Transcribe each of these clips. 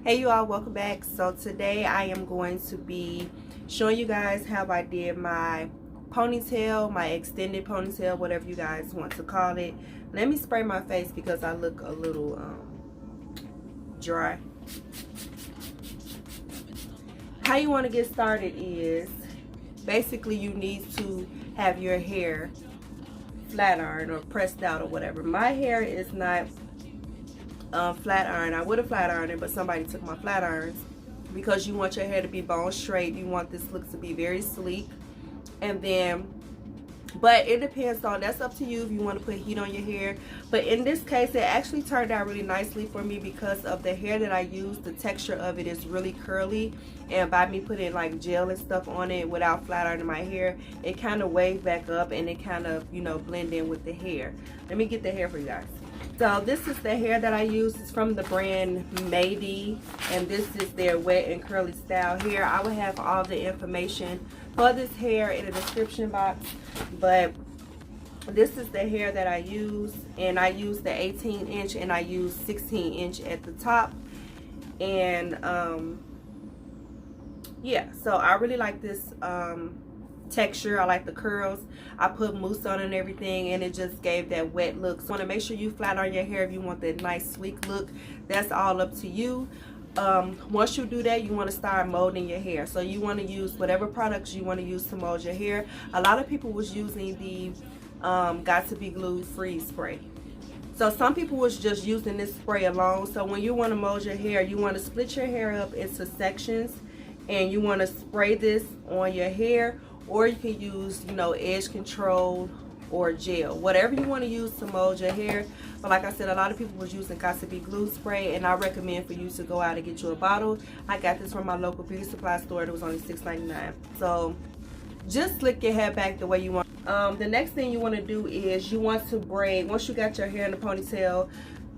Hey you all, welcome back. So today I am going to be showing you guys how I did my ponytail, my extended ponytail, whatever you guys want to call it. Let me spray my face because I look a little dry. How you want to get started is basically you need to have your hair flat iron or pressed out or whatever. My hair is not flat iron. I would have flat ironed it, but somebody took my flat irons because you want your hair to be bone straight. You want this look to be very sleek. And then, but it depends on, that's up to you if you want to put heat on your hair. But in this case, it actually turned out really nicely for me because of the hair that I use. The texture of it is really curly, and by me putting like gel and stuff on it without flat ironing my hair, it kind of waved back up and it kind of, you know, blend in with the hair. Let me get the hair for you guys. So this is the hair that I use. It's from the brand Mayde, and this is their wet and curly style hair. I will have all the information for this hair in the description box, but this is the hair that I use, and I use the 18-inch and I use 16-inch at the top. And yeah, so I really like this texture. I like the curls. I put mousse on and everything, and it just gave that wet look. So you want to make sure you flat iron your hair if you want that nice sleek look. That's all up to you. Once you do that, you want to start molding your hair. So you want to use whatever products you want to use to mold your hair. A lot of people was using the Got to Be Glued freeze spray. So some people was just using this spray alone. So when you want to mold your hair, you want to split your hair up into sections, and you want to spray this on your hair, or you can use, you know, edge control or gel, whatever you want to use to mold your hair. But like I said, a lot of people was using Got to Be Glued spray, and I recommend for you to go out and get you a bottle. I got this from my local beauty supply store. It was only $6.99. So just slick your hair back the way you want. The next thing you want to do is you want to braid. Once you got your hair in the ponytail,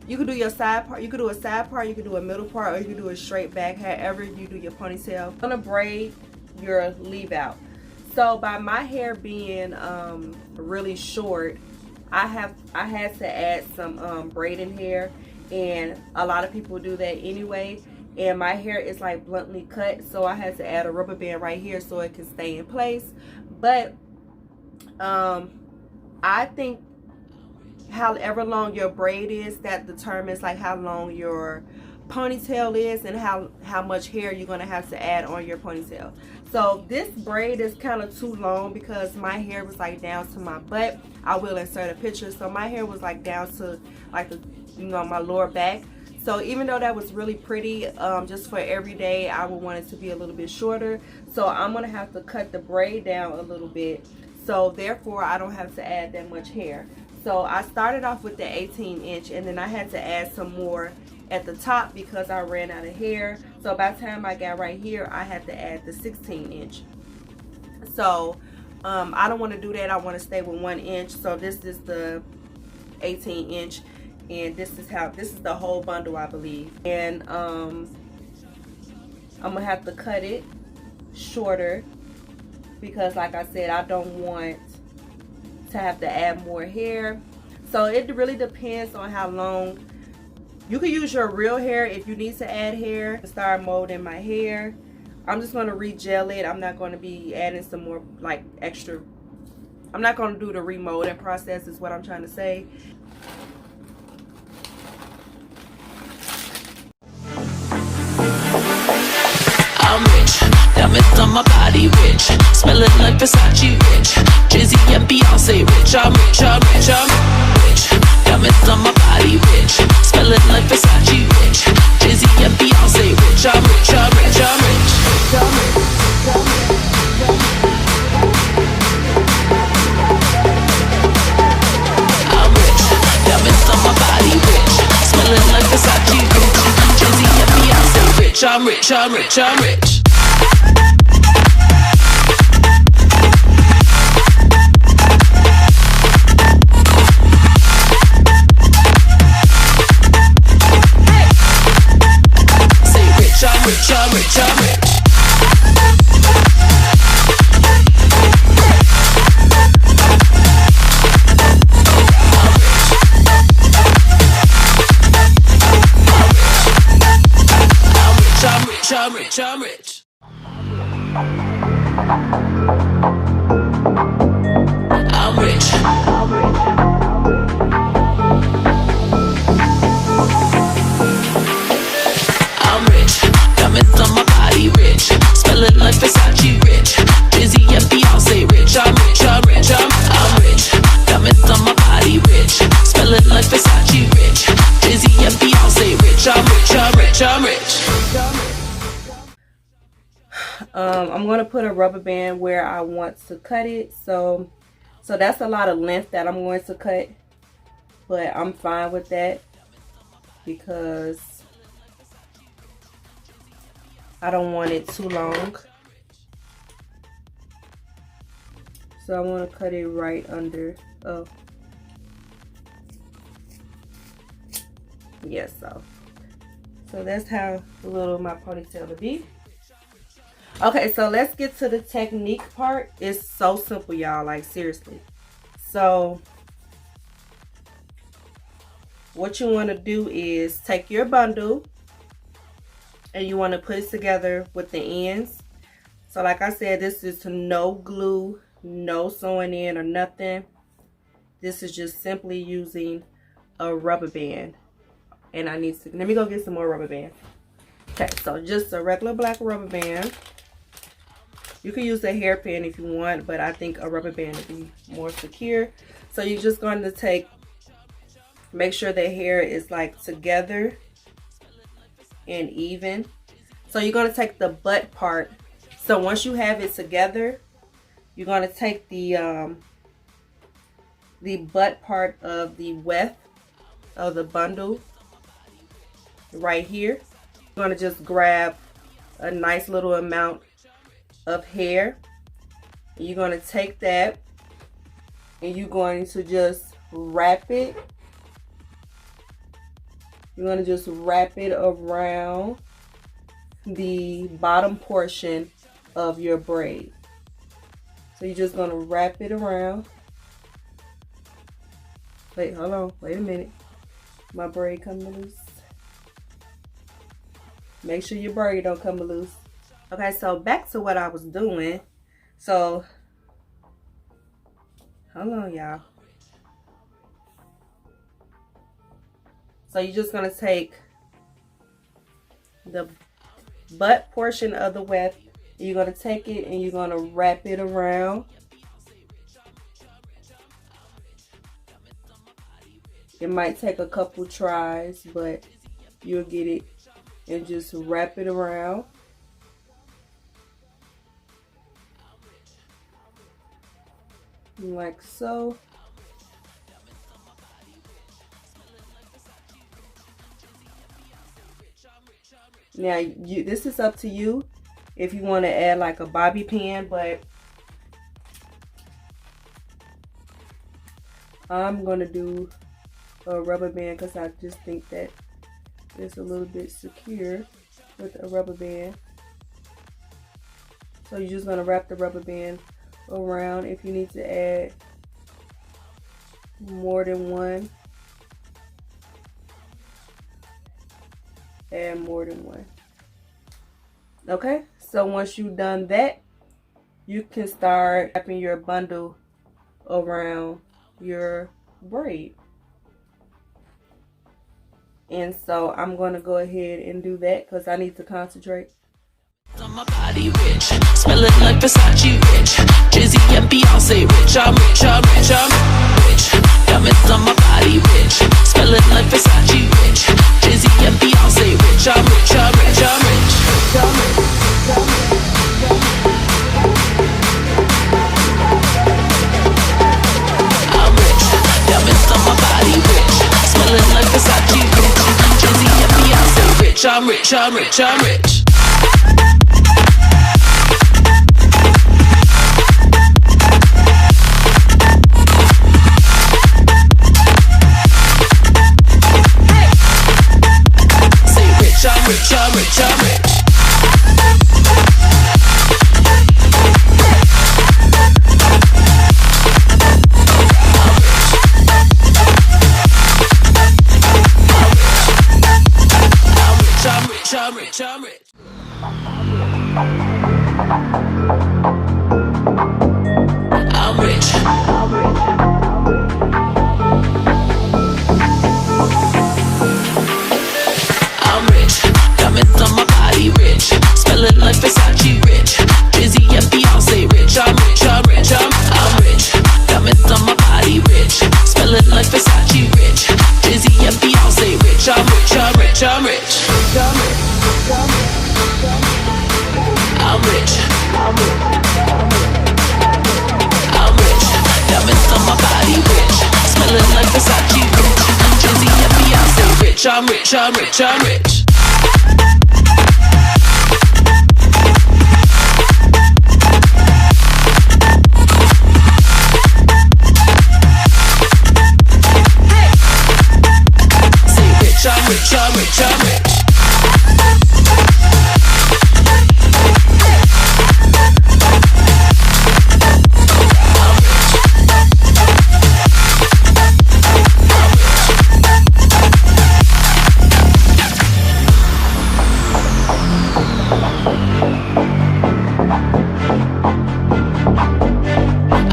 you can do your side part, you can do a side part, you can do a middle part, or you can do a straight back, however you do your ponytail. I'm gonna braid your leave out. So by my hair being really short, I had to add some braiding hair, and a lot of people do that anyway. And my hair is like bluntly cut, so I had to add a rubber band right here so it can stay in place. But I think however long your braid is, that determines like how long your ponytail is and how much hair you're going to have to add on your ponytail. So this braid is kind of too long because my hair was like down to my butt. I will insert a picture. So my hair was like down to like the, you know, my lower back. So even though that was really pretty, just for every day, I would want it to be a little bit shorter. So I'm going to have to cut the braid down a little bit, so therefore I don't have to add that much hair. So I started off with the 18-inch, and then I had to add some more at the top because I ran out of hair. So by the time I got right here, I had to add the 16-inch. So I don't want to do that. I want to stay with 1 inch. So this is the 18-inch, and this is the whole bundle, I believe. And I'm gonna have to cut it shorter because, like I said, I don't want to have to add more hair. So it really depends on how long. You can use your real hair if you need to add hair to start molding my hair. I'm just going to re-gel it. I'm not going to be adding some more like extra. I'm not going to do the remolding process is what I'm trying to say. I'm rich, diamonds on my body rich, smelling like Versace rich, Jay-Z and Beyonce rich. I'm rich, I'm rich, I'm rich, diamonds on my body rich, smelling like Versace rich, Jay-Z and Beyonce rich. I'm rich, I'm rich, I'm rich, I'm rich, I'm rich, diamonds on my body rich, smelling like Versace rich, Jay-Z and Beyonce rich. I'm rich, I'm rich, I'm rich. I'm rich, I'm rich. I'm rich. rich, I'm rich, I'm rich. I'm rich. I'm rich. Diamonds on my body rich. Smelling like Versace rich. Jay-Z and Beyonce rich. I'm rich, I'm rich, I'm rich. Diamonds on my body rich. Smelling like Versace rich. Jay-Z and Beyonce rich. I'm rich, I'm rich, I'm rich. I'm going to put a rubber band where I want to cut it. So that's a lot of length that I'm going to cut. But I'm fine with that because I don't want it too long. So I want to cut it right under. Oh. Yes, so that's how little my ponytail will be. Okay, so let's get to the technique part. It's so simple, y'all, like seriously. So what you want to do is take your bundle and you want to put it together with the ends. So like I said, this is no glue, no sewing in or nothing. This is just simply using a rubber band. And I need to, let me go get some more rubber band. Okay, so just a regular black rubber band. You can use a hairpin if you want, but I think a rubber band would be more secure. So you're just going to make sure the hair is like together and even. So you're going to take the butt part. So once you have it together, you're going to take the butt part of the weft of the bundle right here. You're going to just grab a nice little amount of hair. You're going to take that and you're going to just wrap it. You're going to just wrap it around the bottom portion of your braid. So you're just going to wrap it around. Wait, hold on. Wait a minute. My braid coming loose. Make sure your braid don't come loose. Okay, so back to what I was doing. So, hold on, y'all. So you're just going to take the butt portion of the weft. You're going to take it and you're going to wrap it around. It might take a couple tries, but you'll get it. And just wrap it around. Like so. Now, this is up to you if you want to add like a bobby pin, but I'm going to do a rubber band because I just think that it's a little bit secure with a rubber band. So you're just going to wrap the rubber band around. If you need to add more than one, add more than one. Okay, so once you've done that, you can start wrapping your bundle around your braid. And so I'm going to go ahead and do that because I need to concentrate. On my body rich, smelling like Versace rich. Jay-Z and Beyonce rich. I'm rich, I'm rich, I'm rich. Diamonds on my body rich, smelling like Versace rich. Jay-Z and Beyonce rich. I'm rich, I'm rich, I'm rich. I'm rich. Diamonds on my body rich, smelling like Versace rich. Jay-Z and Beyonce rich. I'm rich, I'm rich, I'm rich. I'm rich, I'm rich, I'm rich. I'm rich, I'm rich, I'm rich. I'm rich. I'm rich. Diamonds on my body rich. Smelling like Versace rich. Jay-Z and Beyonce rich. I'm rich, I'm rich, I'm rich. Diamonds on my body rich. Smelling like Versace rich. Jay-Z and Beyonce rich. I'm rich, I'm rich, I'm rich. I'm rich. I'm rich. Diamonds on my body rich. Smelling like Versace rich. Jay-Z and Beyonce rich. I'm rich, I'm rich, I'm rich. I'm rich, I'm rich, I'm rich.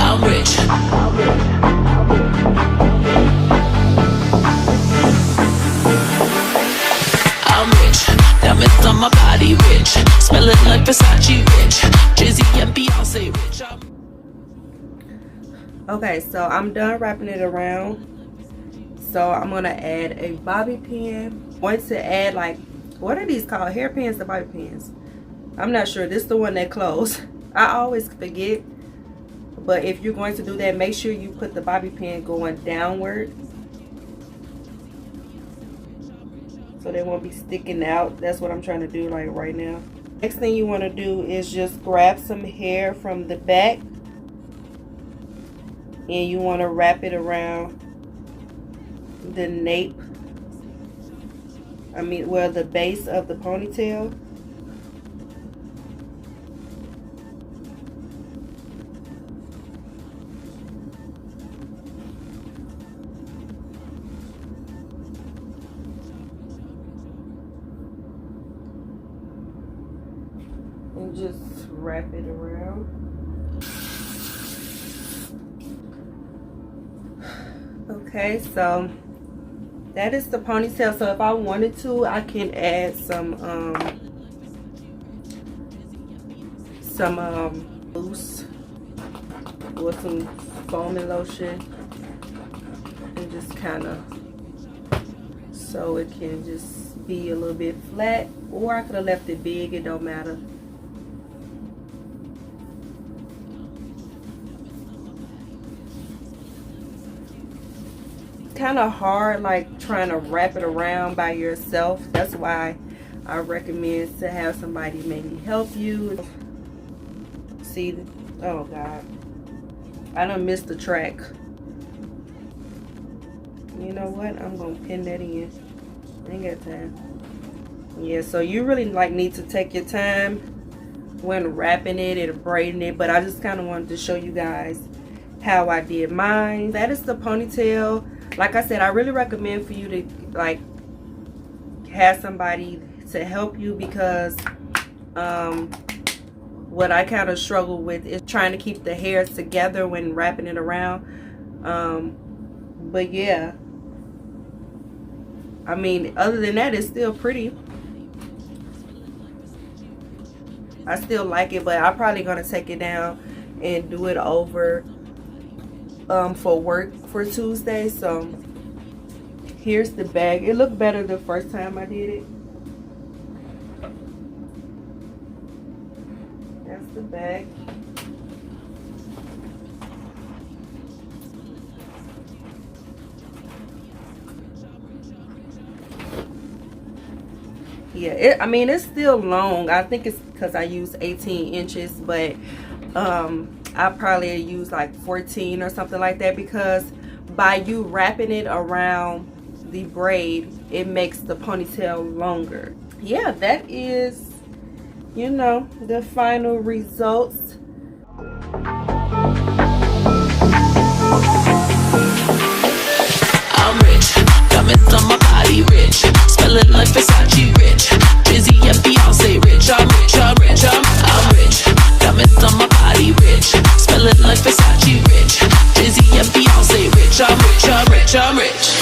I'm rich. I'm rich. Diamonds on my body rich. Smelling like Versace rich. Jay-Z and Beyonce rich. Okay, so I'm done wrapping it around. So I'm gonna add a bobby pin. I'm going to add, like, what are these called? Hairpins or bobby pins? I'm not sure. This is the one that close. I always forget. But if you're going to do that, make sure you put the bobby pin going downward, so they won't be sticking out. That's what I'm trying to do, like, right now. Next thing you want to do is just grab some hair from the back, and you want to wrap it around the nape, the base of the ponytail. And just wrap it around. Okay, so that is the ponytail. So if I wanted to, I can add some mousse or some foaming lotion, and just kind of, so it can just be a little bit flat, or I could have left it big, it don't matter. Kind of hard, like, trying to wrap it around by yourself. That's why I recommend to have somebody maybe help you. See, oh god, I done missed the track. You know what, I'm gonna pin that in. I ain't got time. Yeah, so you really, like, need to take your time when wrapping it and braiding it, but I just kind of wanted to show you guys how I did mine. That is the ponytail. Like I said, I really recommend for you to, like, have somebody to help you, because what I kind of struggle with is trying to keep the hair together when wrapping it around. But yeah, I mean, other than that, it's still pretty. I still like it, but I'm probably gonna take it down and do it over for work for Tuesday. So here's the bag. It looked better the first time I did it. That's the bag. Yeah, I mean, it's still long. I think it's because I use 18 inches, but I probably use like 14 or something like that, because by you wrapping it around the braid, it makes the ponytail longer. Yeah, that is, you know, the final results. I'm rich, diamonds on my body rich, smelling like Versace rich, Jay-Z and Beyonce rich. I'm rich. like Versace rich. Jay-Z and Beyonce rich. I'm rich, I'm rich, I'm rich.